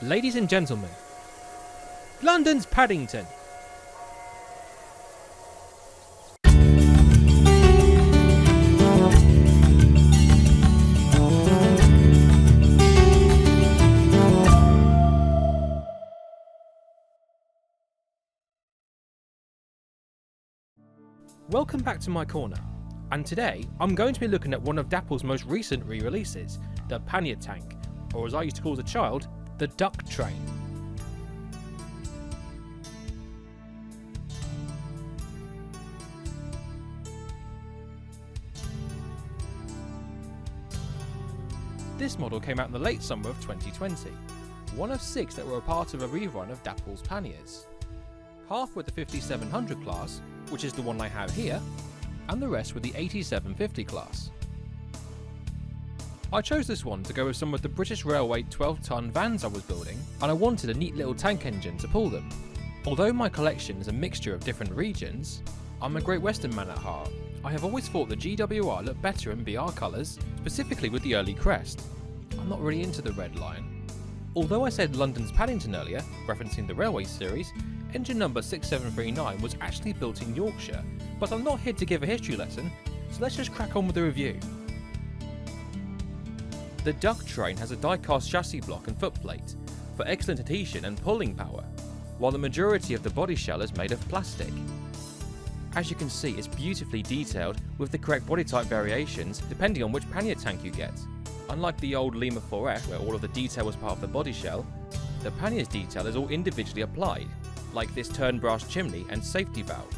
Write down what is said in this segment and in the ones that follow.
Ladies and gentlemen, London's Paddington. Welcome back to my corner, and today I'm going to be looking at one of Dapol's most recent re-releases, the Pannier Tank, or as I used to call as a child, the Duck Train. This model came out in the late summer of 2020, one of 6 that were a part of a rerun of Dapol's Panniers. Half with the 5700 class, which is the one I have here, and the rest with the 8750 class. I chose this one to go with some of the British Railway 12-ton vans I was building, and I wanted a neat little tank engine to pull them. Although my collection is a mixture of different regions, I'm a Great Western man at heart. I have always thought the GWR looked better in BR colours, specifically with the early crest. I'm not really into the red line. Although I said London's Paddington earlier, referencing the Railway series, engine number 6739 was actually built in Yorkshire, but I'm not here to give a history lesson, so let's just crack on with the review. The Duck Train has a die-cast chassis block and footplate for excellent adhesion and pulling power, while the majority of the body shell is made of plastic. As you can see, it's beautifully detailed with the correct body type variations depending on which pannier tank you get. Unlike the old Lima 4F where all of the detail was part of the body shell, the pannier's detail is all individually applied, like this turn brass chimney and safety valve.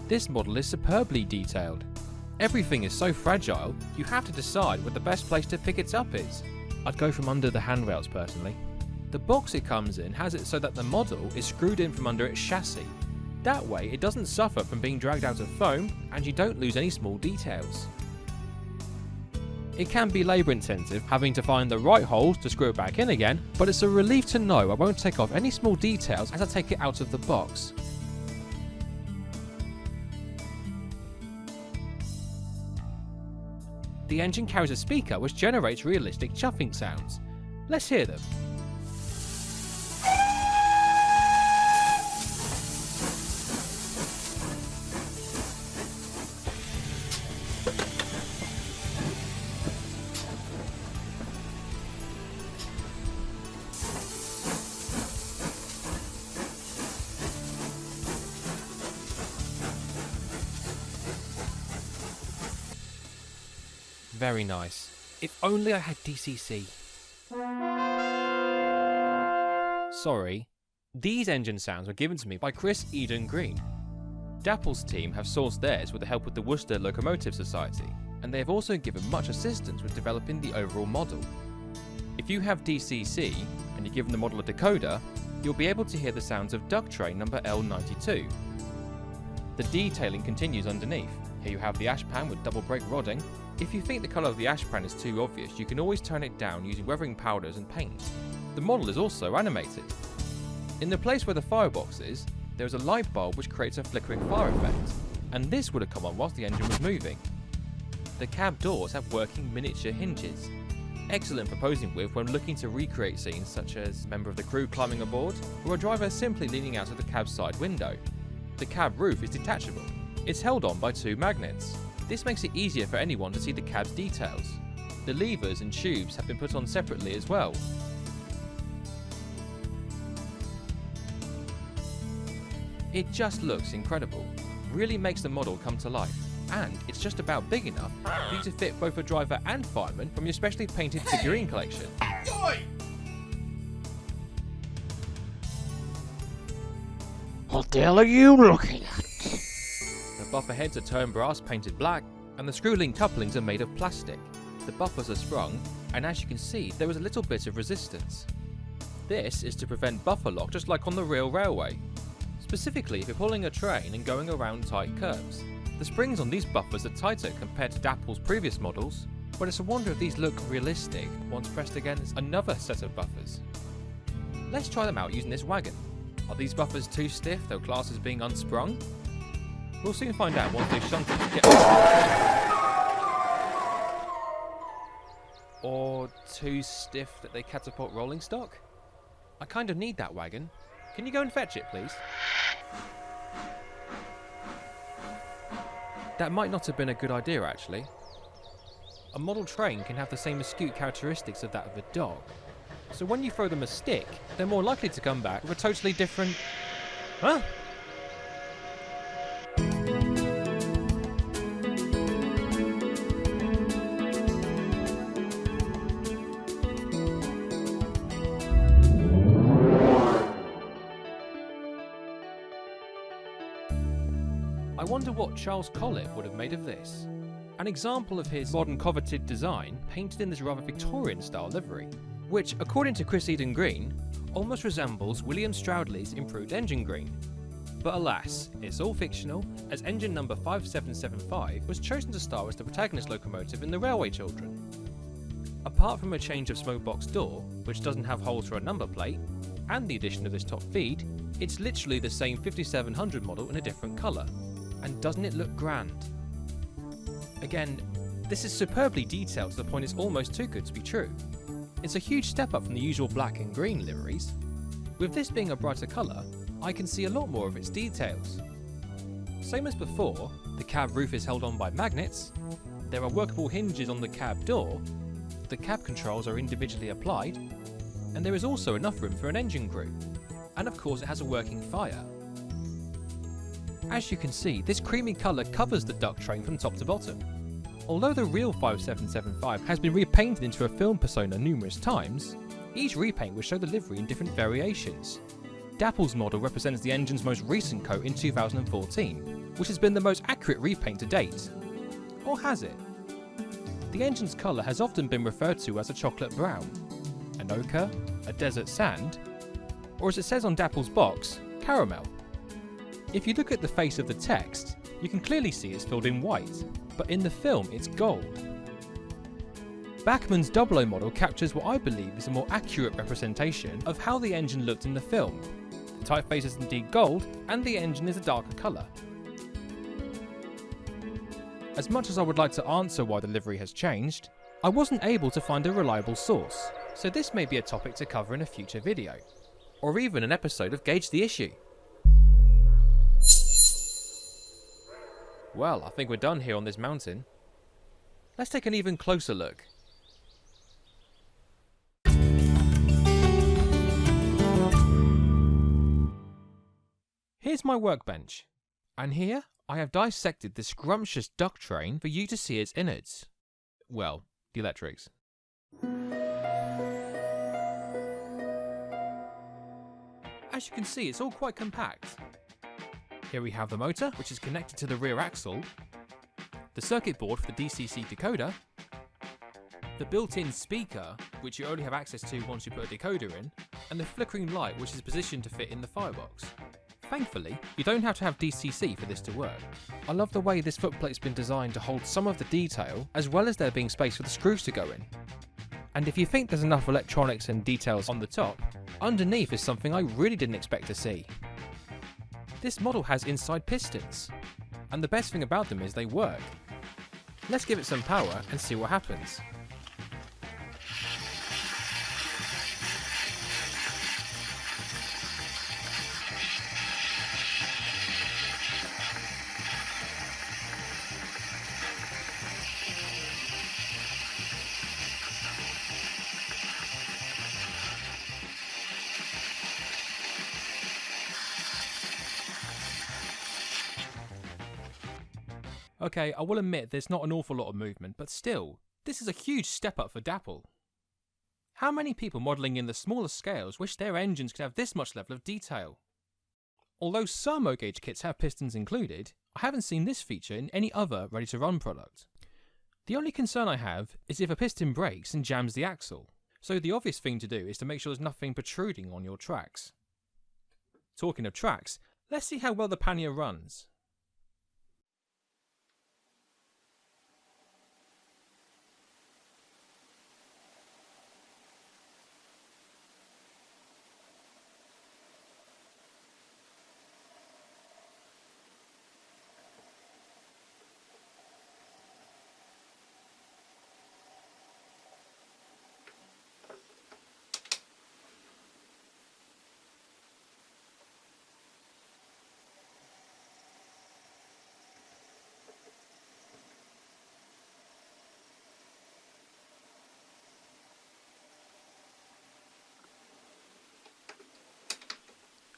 This model is superbly detailed. Everything is so fragile, you have to decide where the best place to pick it up is. I'd go from under the handrails personally. The box it comes in has it so that the model is screwed in from under its chassis. That way it doesn't suffer from being dragged out of foam and you don't lose any small details. It can be labour intensive having to find the right holes to screw it back in again, but it's a relief to know I won't take off any small details as I take it out of the box. The engine carries a speaker which generates realistic chuffing sounds. Let's hear them. Very nice. If only I had DCC. Sorry, these engine sounds were given to me by Chris Eden Green. Dapol's team have sourced theirs with the help of the Worcester Locomotive Society, and they have also given much assistance with developing the overall model. If you have DCC, and you're given the model a decoder, you'll be able to hear the sounds of Duck Train number L92. The detailing continues underneath. Here you have the ash pan with double brake rodding. If you think the colour of the ash pan is too obvious, you can always turn it down using weathering powders and paint. The model is also animated. In the place where the firebox is, there is a light bulb which creates a flickering fire effect, and this would have come on whilst the engine was moving. The cab doors have working miniature hinges, excellent for posing with when looking to recreate scenes such as a member of the crew climbing aboard, or a driver simply leaning out of the cab's side window. The cab roof is detachable. It's held on by 2 magnets. This makes it easier for anyone to see the cab's details. The levers and tubes have been put on separately as well. It just looks incredible. Really makes the model come to life. And it's just about big enough for you to fit both a driver and fireman from your specially painted figurine collection. What the hell are you looking at? The buffer heads are turned brass painted black, and the screw-link couplings are made of plastic. The buffers are sprung, and as you can see, there is a little bit of resistance. This is to prevent buffer lock, just like on the real railway. Specifically if you're pulling a train and going around tight curves. The springs on these buffers are tighter compared to Dapol's previous models, but it's a wonder if these look realistic once pressed against another set of buffers. Let's try them out using this wagon. Are these buffers too stiff though classed as being unsprung? We'll soon find out once they've shunted to get or too stiff that they catapult rolling stock? I kind of need that wagon. Can you go and fetch it, please? That might not have been a good idea, actually. A model train can have the same astute characteristics of that of a dog. So when you throw them a stick, they're more likely to come back with a totally different... Huh? I wonder what Charles Collett would have made of this. An example of his modern coveted design painted in this rather Victorian style livery, which, according to Chris Eden Green, almost resembles William Stroudley's improved engine green. But alas, it's all fictional, as engine number 5775 was chosen to star as the protagonist locomotive in The Railway Children. Apart from a change of smokebox door, which doesn't have holes for a number plate, and the addition of this top feed, it's literally the same 5700 model in a different colour. And doesn't it look grand? Again, this is superbly detailed to the point it's almost too good to be true. It's a huge step up from the usual black and green liveries. With this being a brighter colour, I can see a lot more of its details. Same as before, the cab roof is held on by magnets, there are workable hinges on the cab door, the cab controls are individually applied, and there is also enough room for an engine crew. And of course it has a working fire. As you can see, this creamy colour covers the duck train from top to bottom. Although the real 5775 has been repainted into a film persona numerous times, each repaint will show the livery in different variations. Dapol's model represents the engine's most recent coat in 2014, which has been the most accurate repaint to date. Or has it? The engine's colour has often been referred to as a chocolate brown, an ochre, a desert sand, or as it says on Dapol's box, caramel. If you look at the face of the text, you can clearly see it's filled in white, but in the film it's gold. Bachmann's 00 model captures what I believe is a more accurate representation of how the engine looked in the film. The typeface is indeed gold, and the engine is a darker colour. As much as I would like to answer why the livery has changed, I wasn't able to find a reliable source, so this may be a topic to cover in a future video, or even an episode of Gauge the Issue. Well, I think we're done here on this mountain. Let's take an even closer look. Here's my workbench, and here I have dissected this scrumptious duck train for you to see its innards. Well, the electrics. As you can see, it's all quite compact. Here we have the motor, which is connected to the rear axle, the circuit board for the DCC decoder, the built-in speaker, which you only have access to once you put a decoder in, and the flickering light, which is positioned to fit in the firebox. Thankfully, you don't have to have DCC for this to work. I love the way this footplate's been designed to hold some of the detail, as well as there being space for the screws to go in. And if you think there's enough electronics and details on the top, underneath is something I really didn't expect to see. This model has inside pistons, and the best thing about them is they work. Let's give it some power and see what happens. Okay, I will admit there's not an awful lot of movement, but still, this is a huge step up for Dapol. How many people modelling in the smaller scales wish their engines could have this much level of detail? Although some O-gauge kits have pistons included, I haven't seen this feature in any other ready-to-run product. The only concern I have is if a piston breaks and jams the axle, so the obvious thing to do is to make sure there's nothing protruding on your tracks. Talking of tracks, let's see how well the Pannier runs.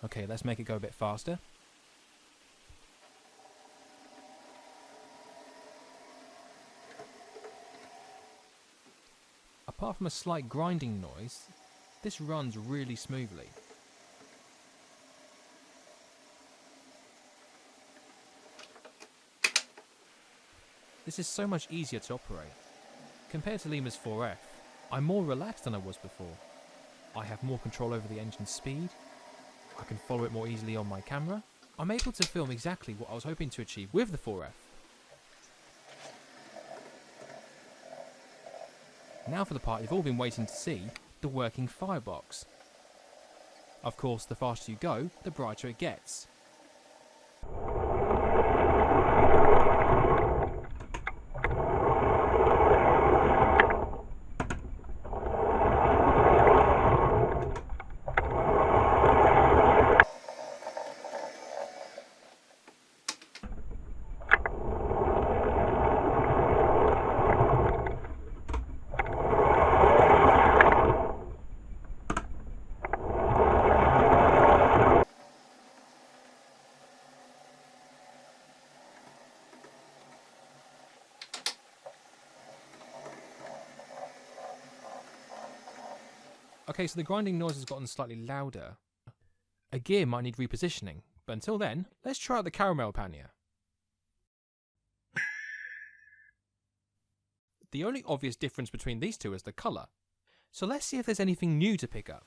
Okay, let's make it go a bit faster. Apart from a slight grinding noise, this runs really smoothly. This is so much easier to operate. Compared to Lima's 4F, I'm more relaxed than I was before. I have more control over the engine's speed, I can follow it more easily on my camera. I'm able to film exactly what I was hoping to achieve with the 4F. Now for the part you've all been waiting to see, the working firebox. Of course, the faster you go, the brighter it gets. Okay, so the grinding noise has gotten slightly louder. A gear might need repositioning, but until then, let's try out the Caramel Pannier. The only obvious difference between these two is the colour, so let's see if there's anything new to pick up.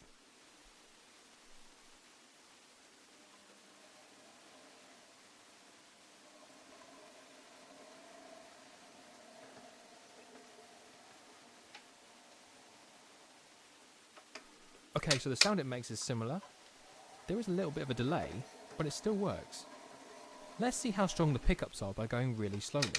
Okay, so the sound it makes is similar. There is a little bit of a delay, but it still works. Let's see how strong the pickups are by going really slowly.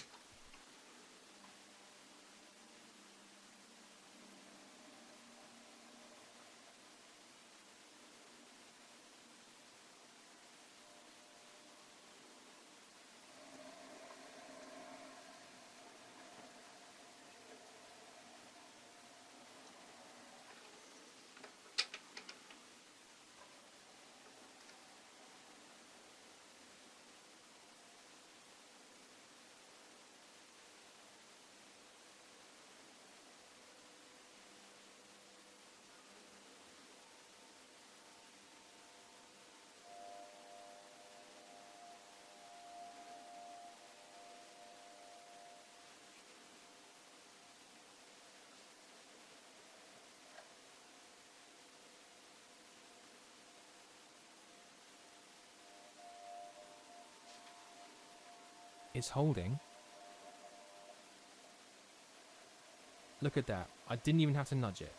It's holding. Look at that, I didn't even have to nudge it.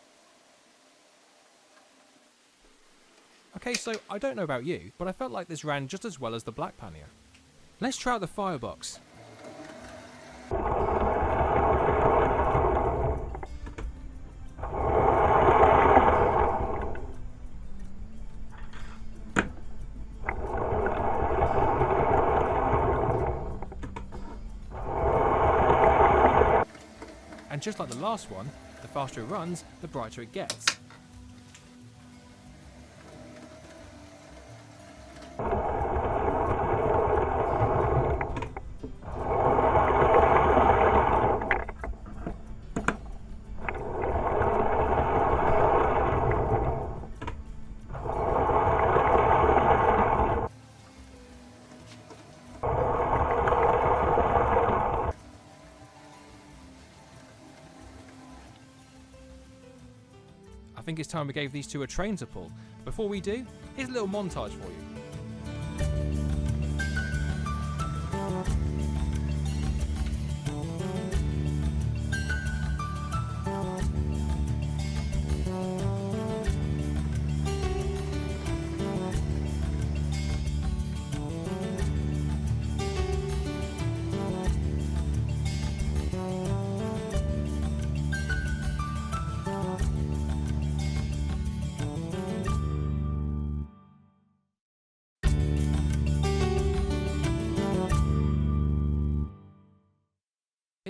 Okay, so I don't know about you, but I felt like this ran just as well as the black Pannier. Let's try out the firebox. And just like the last one, the faster it runs, the brighter it gets. I think it's time we gave these two a train to pull. Before we do, here's a little montage for you.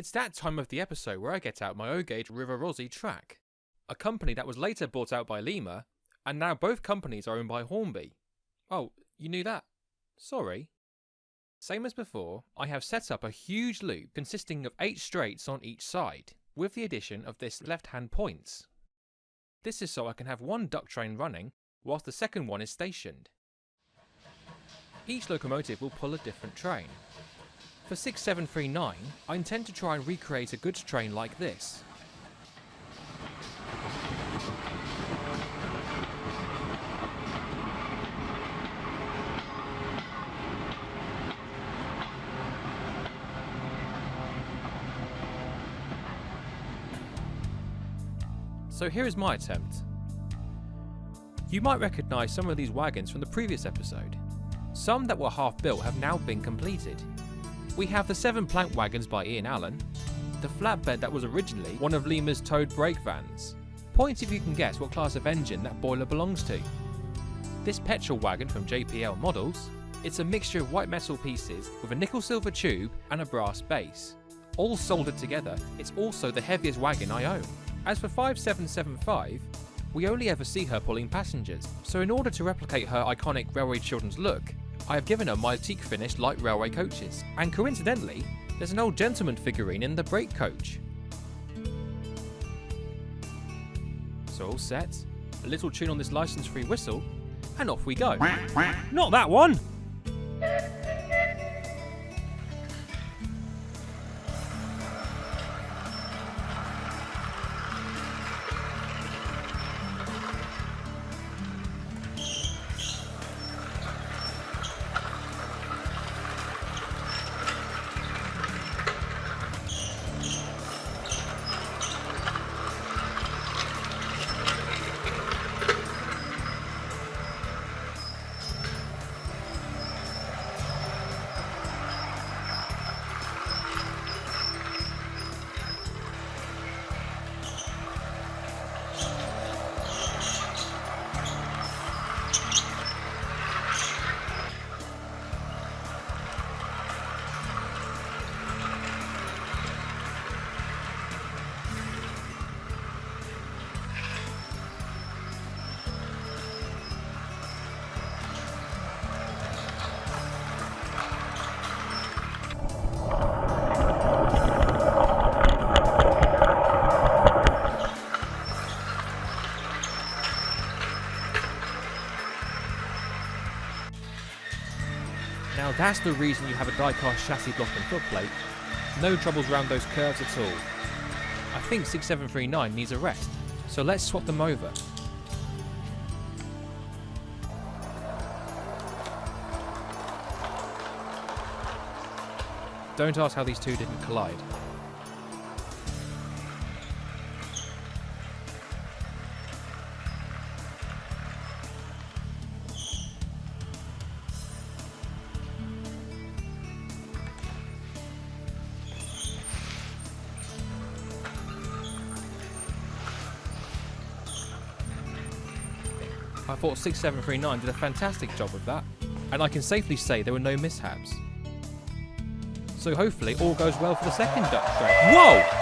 It's that time of the episode where I get out my O-gauge Rivarossi track, a company that was later bought out by Lima, and now both companies are owned by Hornby. Oh, you knew that? Sorry. Same as before, I have set up a huge loop consisting of 8 straights on each side, with the addition of this left-hand points. This is so I can have one duck train running, whilst the second one is stationed. Each locomotive will pull a different train. For 6739, I intend to try and recreate a goods train like this. So here is my attempt. You might recognise some of these wagons from the previous episode. Some that were half built have now been completed. We have the 7 plank wagons by Ian Allen, the flatbed that was originally one of Lima's towed brake vans. Point if you can guess what class of engine that boiler belongs to. This petrol wagon from JPL Models, it's a mixture of white metal pieces with a nickel silver tube and a brass base. All soldered together, it's also the heaviest wagon I own. As for 5775, we only ever see her pulling passengers, so in order to replicate her iconic railway children's look, I have given her my teak finished light railway coaches, and coincidentally, there's an old gentleman figurine in the brake coach. So all set, a little tune on this license-free whistle, and off we go. Not that one! Now that's the reason you have a die-cast chassis block and footplate. No troubles around those curves at all. I think 6739 needs a rest, so let's swap them over. Don't ask how these two didn't collide. I thought 6739 did a fantastic job with that, and I can safely say there were no mishaps. So hopefully all goes well for the second duck train. Whoa!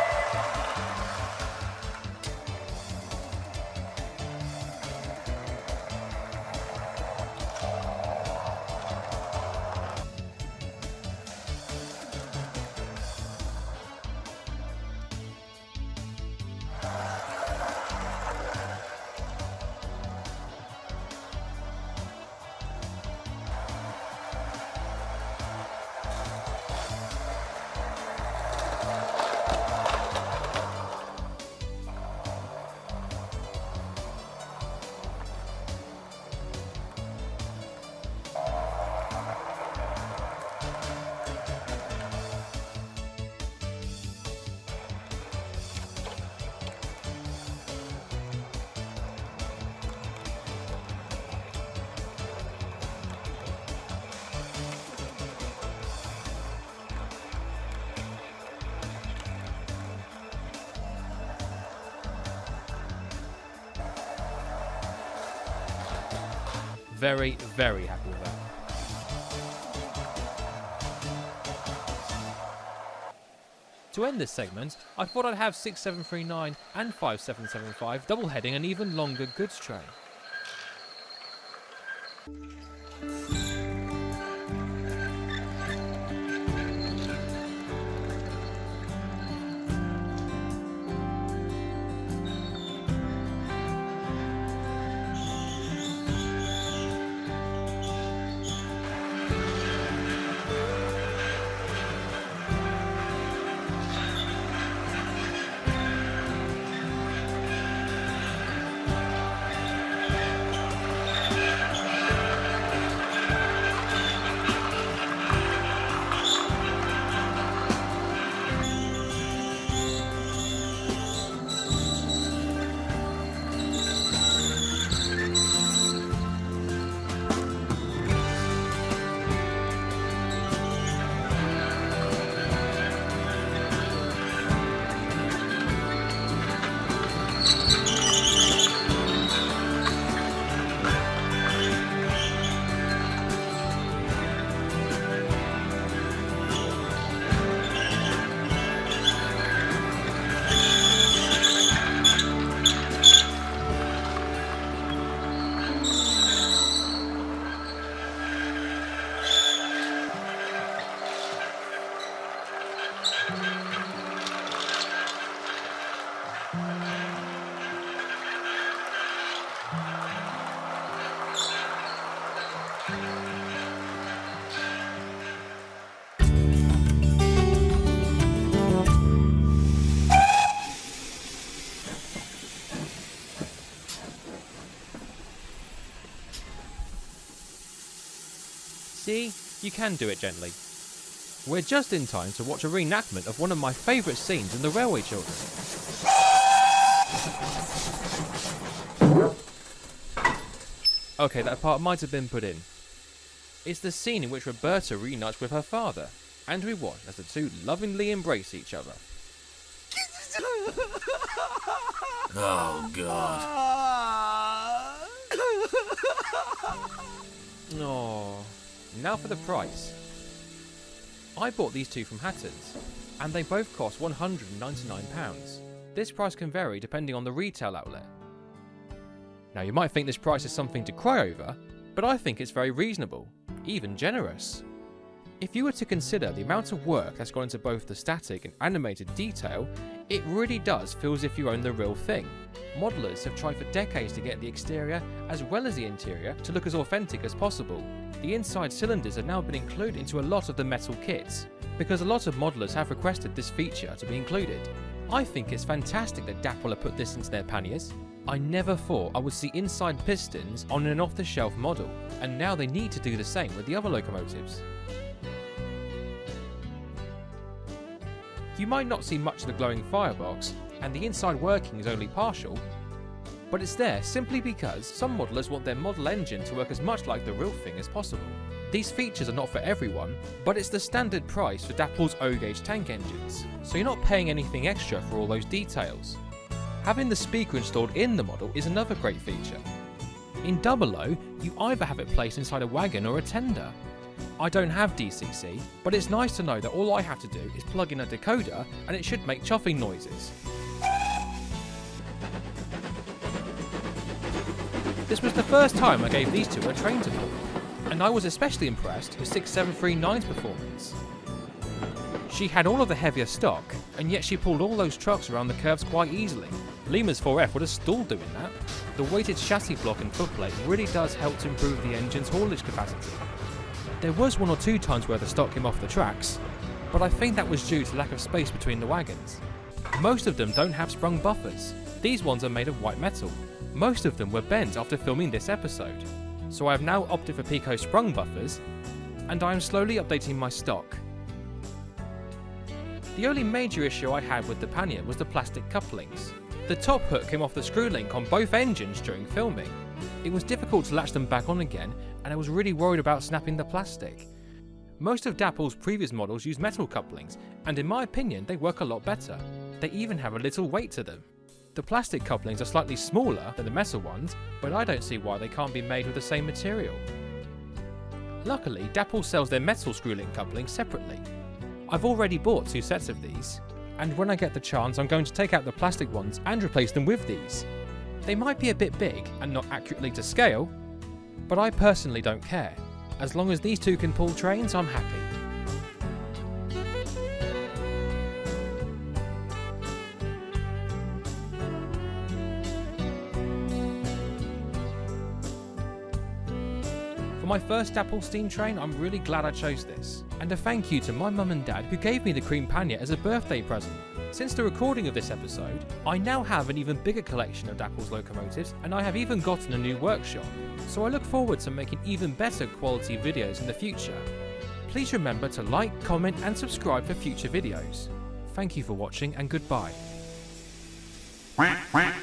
Very, very happy with that. To end this segment, I thought I'd have 6739 and 5775 double heading an even longer goods train. See, you can do it gently. We're just in time to watch a reenactment of one of my favourite scenes in The Railway Children. Okay, that part might have been put in. It's the scene in which Roberta reunites with her father, and we watch as the two lovingly embrace each other. Oh, God. Oh, now for the price. I bought these two from Hatton's, and they both cost £199. This price can vary depending on the retail outlet. Now you might think this price is something to cry over, but I think it's very reasonable, even generous. If you were to consider the amount of work that's gone into both the static and animated detail, it really does feel as if you own the real thing. Modelers have tried for decades to get the exterior as well as the interior to look as authentic as possible. The inside cylinders have now been included into a lot of the metal kits, because a lot of modelers have requested this feature to be included. I think it's fantastic that Dapol have put this into their panniers. I never thought I would see inside pistons on an off-the-shelf model, and now they need to do the same with the other locomotives. You might not see much of the glowing firebox, and the inside working is only partial, but it's there simply because some modelers want their model engine to work as much like the real thing as possible. These features are not for everyone, but it's the standard price for Dapol's O-gauge tank engines, so you're not paying anything extra for all those details. Having the speaker installed in the model is another great feature. In Double O, you either have it placed inside a wagon or a tender. I don't have DCC, but it's nice to know that all I have to do is plug in a decoder and it should make chuffing noises. This was the first time I gave these two a train to pull, and I was especially impressed with 6739's performance. She had all of the heavier stock, and yet she pulled all those trucks around the curves quite easily. Lima's 4F would have stalled doing that. The weighted chassis block and footplate really does help to improve the engine's haulage capacity. There was one or two times where the stock came off the tracks, but I think that was due to lack of space between the wagons. Most of them don't have sprung buffers. These ones are made of white metal. Most of them were bent after filming this episode, so I have now opted for Pico sprung buffers, and I am slowly updating my stock. The only major issue I had with the pannier was the plastic couplings. The top hook came off the screw link on both engines during filming. It was difficult to latch them back on again, and I was really worried about snapping the plastic. Most of Dapol's previous models use metal couplings, and in my opinion they work a lot better. They even have a little weight to them. The plastic couplings are slightly smaller than the metal ones, but I don't see why they can't be made with the same material. Luckily, Dapol sells their metal screw link couplings separately. I've already bought 2 sets of these, and when I get the chance I'm going to take out the plastic ones and replace them with these. They might be a bit big and not accurately to scale, but I personally don't care. As long as these two can pull trains, I'm happy. For my first Dapol steam train, I'm really glad I chose this. And a thank you to my mum and dad who gave me the cream pannier as a birthday present. Since the recording of this episode, I now have an even bigger collection of Dapol's locomotives, and I have even gotten a new workshop. So I look forward to making even better quality videos in the future. Please remember to like, comment and subscribe for future videos. Thank you for watching and goodbye. Quack, quack.